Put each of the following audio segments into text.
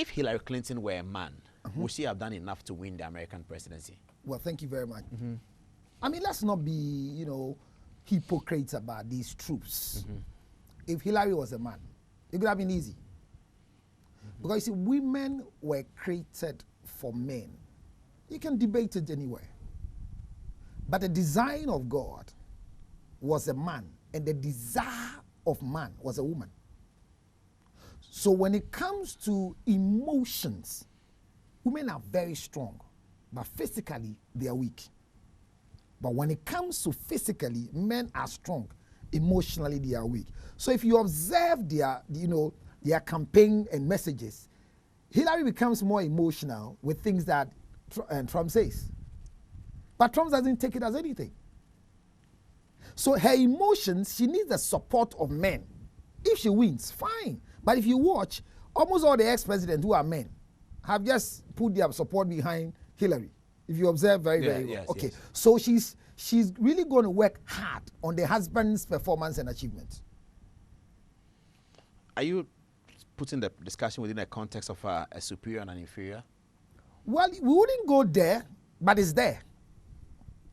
If Hilary Clinton were a man, would she have done enough to win the American presidency? Well, thank you very much. I mean, let's not be, hypocrites about these truths. If Hillary was a man, it could have been easy. Because you see, women were created for men. You can debate it anywhere. But the design of God was a man, and the desire of man was a woman. So when it comes to emotions, women are very strong, but physically they are weak. But when it comes to physically, men are strong. Emotionally, they are weak. So if you observe their campaign and messages, Hillary becomes more emotional with things that Trump says. But Trump doesn't take it as anything. So her emotions, she needs the support of men. If she wins, fine. But if you watch, almost all the ex-presidents who are men have just put their support behind Hillary. If you observe very well. Yes, okay, yes. So she's really going to work hard on the husband's performance and achievement. Are you putting the discussion within the context of a superior and an inferior? Well, we wouldn't go there, but it's there.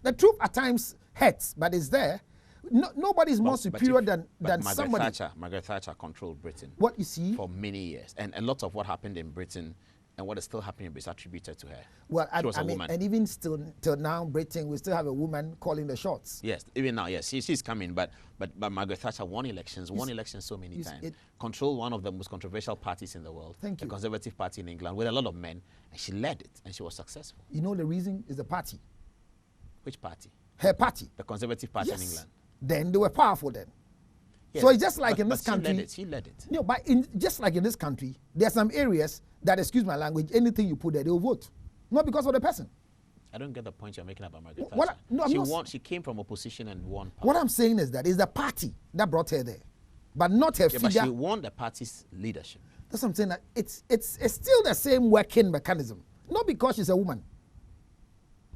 The truth at times hurts, but it's there. Nobody is more superior than somebody. Margaret Thatcher controlled Britain. What you see? For many years. And a lot of what happened in Britain and what is still happening is attributed to her. Well, she was a woman. And even still till now, Britain, we still have a woman calling the shots. Yes, even now, yes, she's coming. But Margaret Thatcher won elections so many times. Controlled one of the most controversial parties in the world. Thank you. The Conservative Party in England, with a lot of men, and she led it, and she was successful. You know the reason is the party. Which party? Her party. The Conservative Party in England. Then they were powerful then. Yes, so it's just like in this country. She led it. No, but just like in this country, there are some areas that, excuse my language, anything you put there, they will vote. Not because of the person. I don't get the point you're making about Margaret Thatcher. She came from opposition and won power. What I'm saying is that it's the party that brought her there, but not her figure. But she won the party's leadership. That's what I'm saying. That it's still the same working mechanism. Not because she's a woman.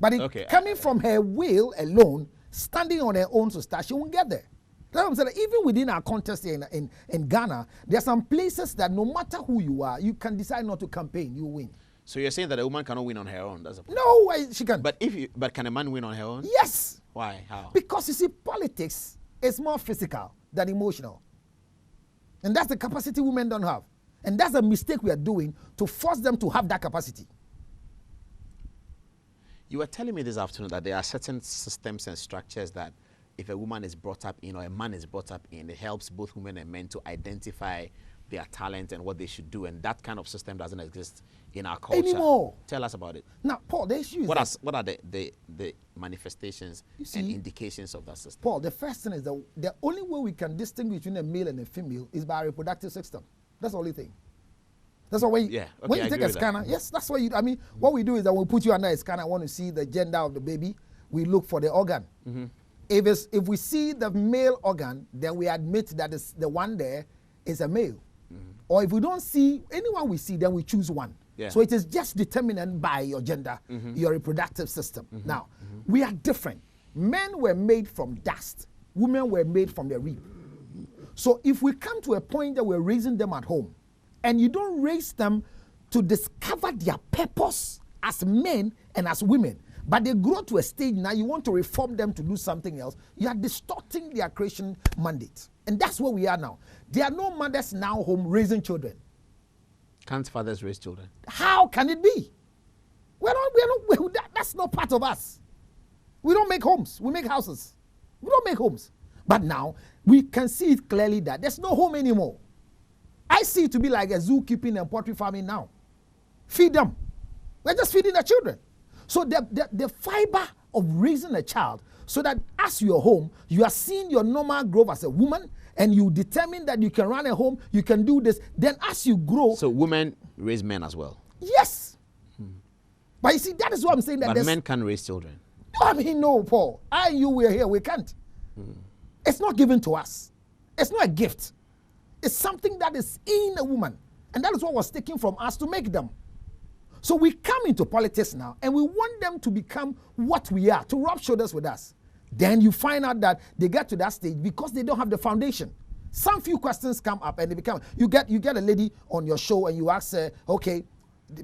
But coming from her will alone, standing on her own to start, she won't get there. That's what I'm saying. Even within our contest here in Ghana, there are some places that no matter who you are, you can decide not to campaign, you win. So you're saying that a woman cannot win on her own? That's a point. No, she can. But can a man win on her own? Yes. Why? How? Because you see, politics is more physical than emotional. And that's the capacity women don't have. And that's a mistake we are doing to force them to have that capacity. You were telling me this afternoon that there are certain systems and structures that if a woman is brought up in or a man is brought up in, it helps both women and men to identify their talent and what they should do. And that kind of system doesn't exist in our culture. Anymore. Tell us about it. Now, Paul, the issue is what are the manifestations and indications of that system? Paul, the first thing is that the only way we can distinguish between a male and a female is by a reproductive system. That's the only thing. That's why when you take a scanner, yes, that's why what we do is that we put you under a scanner, I want to see the gender of the baby, we look for the organ. If we see the male organ, then we admit that the one there is a male. Or if we don't see anyone we see, then we choose one. So it is just determined by your gender, your reproductive system. Now, we are different. Men were made from dust. Women were made from the rib. So if we come to a point that we're raising them at home, and you don't raise them to discover their purpose as men and as women, but they grow to a stage now you want to reform them to do something else, you are distorting their creation mandate. And that's where we are now. There are no mothers now home raising children. Can't fathers raise children? How can it be? That's not part of us. We don't make homes. We make houses. We don't make homes. But now we can see it clearly that there's no home anymore. I see it to be like a zookeeping and poultry farming now. Feed them. We're just feeding the children. So the fiber of raising a child, so that as you're home, you are seeing your normal growth as a woman, and you determine that you can run a home, you can do this. Then as you grow... So women raise men as well? Yes. But you see, that is what I'm saying. That but men can raise children? No, Paul. We're here, we can't. It's not given to us. It's not a gift. It's something that is in a woman. And that is what was taken from us to make them. So we come into politics now, and we want them to become what we are, to rub shoulders with us. Then you find out that they get to that stage because they don't have the foundation. some few questions come up and they become, you get a lady on your show and you ask her, okay,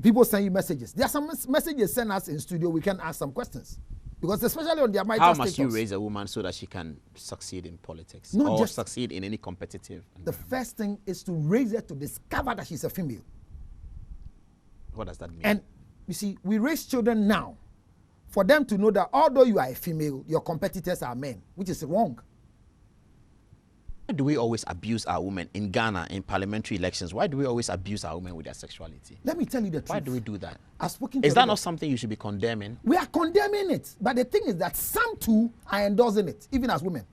people send you messages. There are some messages sent us in studio, we can ask some questions. Because especially on their how must you raise a woman so that she can succeed in politics? Not just succeed in any competitive environment? The first thing is to raise her to discover that she's a female. What does that mean? And you see, we raise children now for them to know that although you are a female, your competitors are men, which is wrong. Why do we always abuse our women in Ghana in parliamentary elections? Why do we always abuse our women with their sexuality? Let me tell you the truth. Why do we do that? Is that not something you should be condemning? We are condemning it. But the thing is that some too are endorsing it, even as women.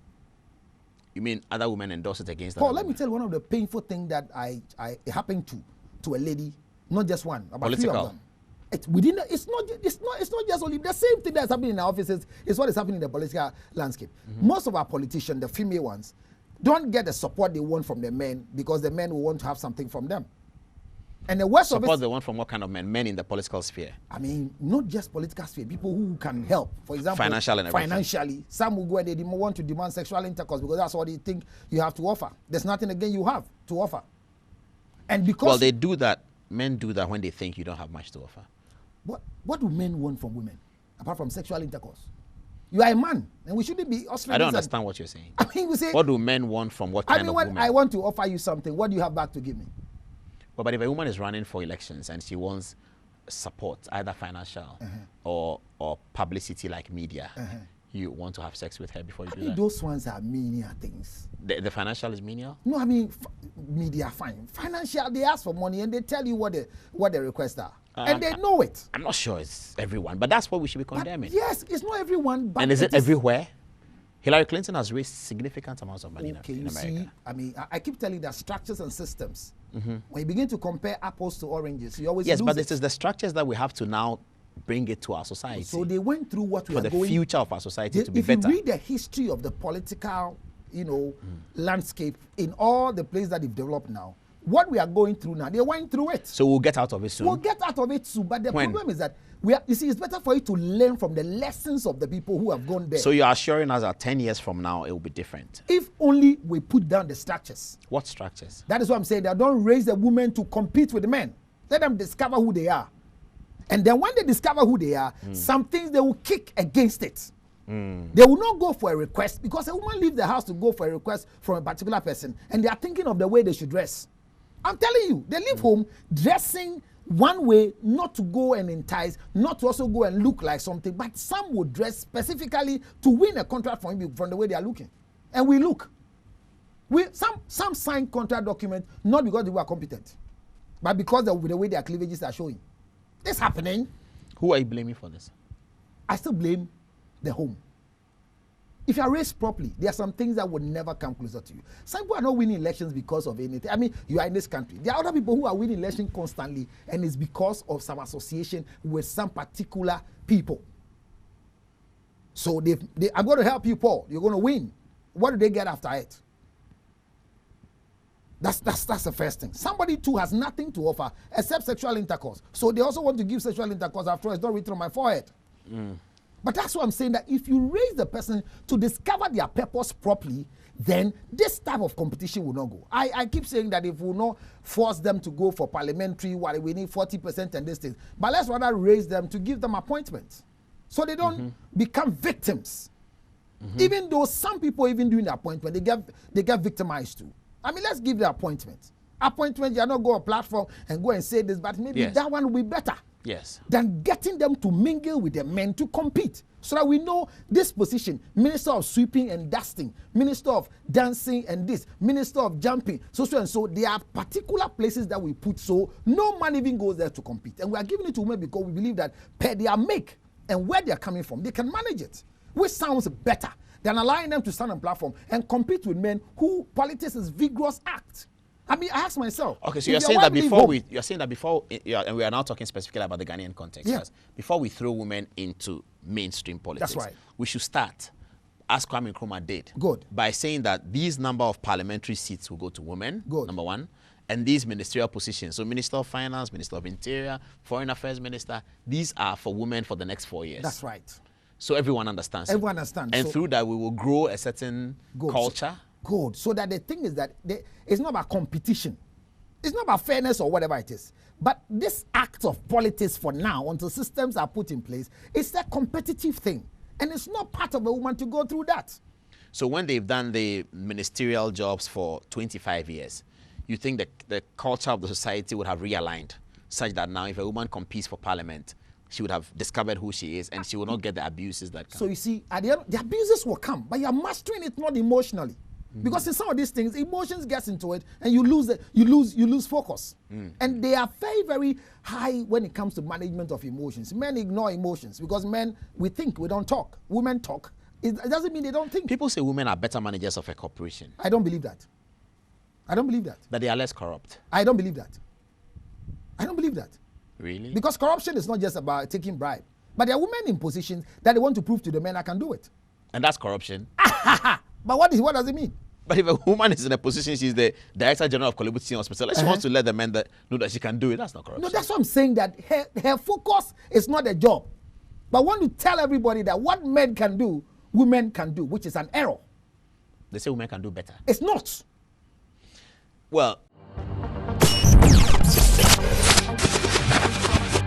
You mean other women endorse it against Paul, let me tell you one of the painful things that it happened to a lady, not just one, about political. 3 of them. It's not just only the same thing that's happening in our offices, it's what is happening in the political landscape. Most of our politicians, the female ones, don't get the support they want from the men because the men will want to have something from them. And the worst of it... Support they want from what kind of men? Men in the political sphere? I mean, not just political sphere, people who can help. For example, financially. Some will go and they want to demand sexual intercourse because that's what they think you have to offer. There's nothing again you have to offer. And because... Well, they do that. Men do that when they think you don't have much to offer. What do men want from women apart from sexual intercourse? You are a man, and we shouldn't be Australians. I don't understand what you're saying. I mean, we say, what do men want from what kind of woman? I want to offer you something. What do you have back to give me? Well, but if a woman is running for elections and she wants support, either financial or publicity like media, you want to have sex with her before you do that? Those ones are menial things. The financial is menial? No, I mean, media, fine. Financial, they ask for money and they tell you what the requests are. And they know it. I'm not sure it's everyone, but that's what we should be condemning. Yes, it's not everyone. But and is it everywhere? Hilary Clinton has raised significant amounts of money in America. See, I mean, I keep telling you that structures and systems, when you begin to compare apples to oranges, you always lose but it. it is the structures that we have to now bring it to our society. So they went through what we are going... For the future of our society to be better. If you read the history of the political, landscape in all the places that they've developed now, what we are going through now, they went through it. So we'll get out of it soon. We'll get out of it soon. But the problem is that you see, it's better for you to learn from the lessons of the people who have gone there. So you're assuring us that 10 years from now, it will be different. If only we put down the structures. What structures? That is what I'm saying. That don't raise the women to compete with the men. Let them discover who they are. And then when they discover who they are, some things they will kick against it. They will not go for a request because a woman leaves the house to go for a request from a particular person and they are thinking of the way they should dress. I'm telling you, they leave home dressing one way, not to go and entice, not to also go and look like something, but some would dress specifically to win a contract from the way they are looking. And we look. Some sign contract document not because they were competent, but because of the way their cleavages are showing. It's happening. Who are you blaming for this? I still blame the home. If you are raised properly, there are some things that would never come closer to you. Some people are not winning elections because of anything. I mean, you are in this country. There are other people who are winning elections constantly, and it's because of some association with some particular people. So I'm going to help you, Paul. You're going to win. What do they get after it? That's the first thing. Somebody too has nothing to offer except sexual intercourse. So they also want to give sexual intercourse. After all, it's not written on my forehead. But that's what I'm saying, that if you raise the person to discover their purpose properly, then this type of competition will not go. I keep saying that if we will not force them to go for parliamentary, while we need 40% and this thing, but let's rather raise them to give them appointments so they don't become victims. Even though some people, even during the appointment, they get victimized too. I mean, let's give the appointment. Appointment, you are not go on a platform and go and say this, but maybe that one will be better. Yes. Than getting them to mingle with the men to compete. So that we know this position, Minister of Sweeping and Dusting, Minister of Dancing and this, Minister of Jumping, so and so. There are particular places that we put so no man even goes there to compete. And we are giving it to women because we believe that per their make and where they are coming from, they can manage it. Which sounds better than allowing them to stand on platform and compete with men who politics is vigorous act. I mean, I ask myself. Okay, so you're saying that before and we are now talking specifically about the Ghanaian context. Yeah. Yes, before we throw women into mainstream politics, that's right. We should start, as Kwame Nkrumah did, by saying that these number of parliamentary seats will go to women. Number one, and these ministerial positions. So, Minister of Finance, Minister of Interior, Foreign Affairs Minister. These are for women for the next 4 years. That's right. So everyone understands. Everyone understands. And through that, we will grow a certain culture Good. So that the thing is that it's not about competition. It's not about fairness or whatever it is. But this act of politics for now, until systems are put in place, it's a competitive thing. And it's not part of a woman to go through that. So when they've done the ministerial jobs for 25 years, you think that the culture of the society would have realigned such that now if a woman competes for parliament, she would have discovered who she is and she will not get the abuses that come. So you see, at the end, the abuses will come, but you're mastering it not emotionally. Because in some of these things, emotions gets into it, and you lose focus. And they are very, very high when it comes to management of emotions. Men ignore emotions because men, we think, we don't talk. Women talk. It doesn't mean they don't think. People say women are better managers of a corporation. I don't believe that. I don't believe that. That they are less corrupt. I don't believe that. I don't believe that. Really? Because corruption is not just about taking bribe, but there are women in positions that they want to prove to the men I can do it. And that's corruption. But what does it mean? But if a woman is in a position, she's the Director General of Kolibutsi Hospital, she wants to let the men know that she can do it, that's not corruption. No, that's what I'm saying, that her focus is not a job. But I want to tell everybody that what men can do, women can do, which is an error. They say women can do better. It's not. Well,